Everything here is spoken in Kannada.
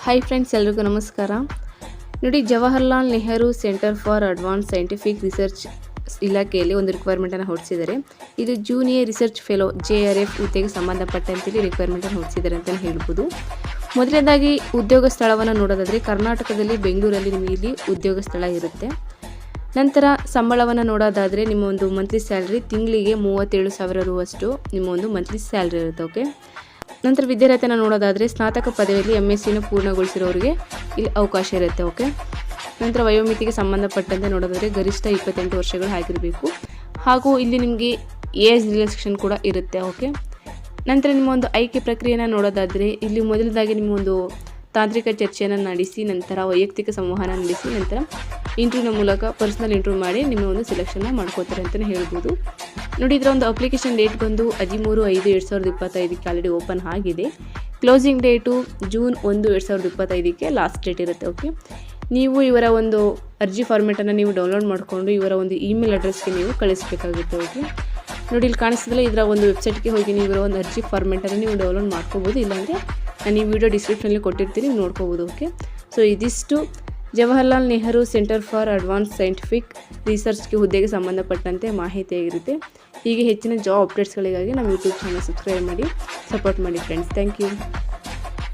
ಹಾಯ್ ಫ್ರೆಂಡ್ಸ್, ಎಲ್ರಿಗೂ ನಮಸ್ಕಾರ. ನೋಡಿ, Jawaharlal Nehru centre for advance scientific research ಇಲಾಖೆಯಲ್ಲಿ ಒಂದು ರಿಕ್ವೈರ್ಮೆಂಟನ್ನು ಹೊರಡಿಸಿದ್ದಾರೆ. ಇದು ಜೂನಿಯರ್ ರಿಸರ್ಚ್ ಫೆಲೋ JRF ಹುದ್ದೆಗೆ ಸಂಬಂಧಪಟ್ಟಂತೆ ರಿಕ್ವೈರ್ಮೆಂಟನ್ನು ಹೊರಡಿಸಿದ್ದಾರೆ ಅಂತಲೇ ಹೇಳ್ಬೋದು. ಮೊದಲನೇದಾಗಿ ಉದ್ಯೋಗ ಸ್ಥಳವನ್ನು ನೋಡೋದಾದರೆ ಕರ್ನಾಟಕದಲ್ಲಿ ಬೆಂಗಳೂರಲ್ಲಿ ನಿಮಗೆ ಇಲ್ಲಿ ಉದ್ಯೋಗ ಸ್ಥಳ ಇರುತ್ತೆ. ನಂತರ ಸಂಬಳವನ್ನು ನೋಡೋದಾದರೆ ನಿಮ್ಮ ಒಂದು ಮಂತ್ಲಿ ಸ್ಯಾಲ್ರಿ ತಿಂಗಳಿಗೆ 37,000 ರು ಅಷ್ಟು ನಿಮ್ಮ ಒಂದು ಮಂತ್ಲಿ ಸ್ಯಾಲ್ರಿ ಇರುತ್ತೆ. ಓಕೆ. ನಂತರ ವಿದ್ಯಾರ್ಥಿಯನ್ನು ನೋಡೋದಾದರೆ ಸ್ನಾತಕ ಪದವಿಯಲ್ಲಿ MSc ಪೂರ್ಣಗೊಳಿಸಿರೋರಿಗೆ ಇಲ್ಲಿ ಅವಕಾಶ ಇರುತ್ತೆ. ಓಕೆ. ನಂತರ ವಯೋಮಿತಿಗೆ ಸಂಬಂಧಪಟ್ಟಂತೆ ನೋಡೋದಾದರೆ ಗರಿಷ್ಠ 28 ವರ್ಷಗಳು ಆಗಿರಬೇಕು. ಹಾಗೂ ಇಲ್ಲಿ ನಿಮಗೆ ಏಜ್ ರಿಲ್ಯಾಕ್ಸೇಷನ್ ಕೂಡ ಇರುತ್ತೆ. ಓಕೆ. ನಂತರ ನಿಮ್ಮ ಒಂದು ಆಯ್ಕೆ ಪ್ರಕ್ರಿಯೆಯನ್ನು ನೋಡೋದಾದರೆ ಇಲ್ಲಿ ಮೊದಲದಾಗಿ ನಿಮ್ಮ ಒಂದು ತಾಂತ್ರಿಕ ಚರ್ಚೆಯನ್ನು ನಡೆಸಿ, ನಂತರ ವೈಯಕ್ತಿಕ ಸಂವಹನ ನಡೆಸಿ, ನಂತರ ಇಂಟರ್ವ್ಯೂನ ಮೂಲಕ ಪರ್ಸನಲ್ ಇಂಟರ್ವ್ಯೂ ಮಾಡಿ ನಿಮ್ಮ ಒಂದು ಸೆಲೆಕ್ಷನ್ನ ಮಾಡ್ಕೋತಾರೆ ಅಂತಲೇ ಹೇಳ್ಬೋದು. ನೋಡಿ, ಇದರ ಒಂದು ಅಪ್ಲಿಕೇಶನ್ ಡೇಟ್ ಬಂದು 13/5/2025ಕ್ಕೆ ಆಲ್ರೆಡಿ ಓಪನ್ ಆಗಿದೆ. ಕ್ಲೋಸಿಂಗ್ ಡೇಟು ಜೂನ್ 1, 2025ಕ್ಕೆ ಲಾಸ್ಟ್ ಡೇಟ್ ಇರುತ್ತೆ. ಓಕೆ. ನೀವು ಇವರ ಒಂದು ಅರ್ಜಿ ಫಾರ್ಮೆಟನ್ನು ನೀವು ಡೌನ್ಲೋಡ್ ಮಾಡಿಕೊಂಡು ಇವರ ಒಂದು ಇಮೇಲ್ ಅಡ್ರೆಸ್ಗೆ ನೀವು ಕಳಿಸಬೇಕಾಗುತ್ತೆ. ಓಕೆ. ನೋಡಿ, ಇಲ್ಲಿ ಕಾಣಿಸ್ತದಲ್ಲ, ಇದರ ಒಂದು ವೆಬ್ಸೈಟ್ಗೆ ಹೋಗಿ ನೀವು ಇವರ ಒಂದು ಅರ್ಜಿ ಫಾರ್ಮೆಟನ್ನು ನೀವು ಡೌನ್ಲೋಡ್ ಮಾಡ್ಕೋಬೋದು. ಇಲ್ಲಾಂದರೆ ನಾನು ಈ ವಿಡಿಯೋ ಡಿಸ್ಕ್ರಿಪ್ಷನಲ್ಲಿ ಕೊಟ್ಟಿರ್ತೀನಿ, ನೀವು ನೋಡ್ಕೋಬೋದು. ಓಕೆ. ಸೊ ಇದಿಷ್ಟು Jawaharlal Nehru centre for advance scientific ರಿಸರ್ಚ್ಗೆ ಹುದ್ದೆಗೆ ಸಂಬಂಧಪಟ್ಟಂತೆ ಮಾಹಿತಿಯಾಗಿರುತ್ತೆ. ಹೀಗೆ ಹೆಚ್ಚಿನ ಜಾಬ್ ಅಪ್ಡೇಟ್ಸ್ಗಳಿಗಾಗಿ ನಮ್ಮ ಯೂಟ್ಯೂಬ್ ಚಾನಲ್ ಸಬ್ಸ್ಕ್ರೈಬ್ ಮಾಡಿ, ಸಪೋರ್ಟ್ ಮಾಡಿ ಫ್ರೆಂಡ್ಸ್. Thank you.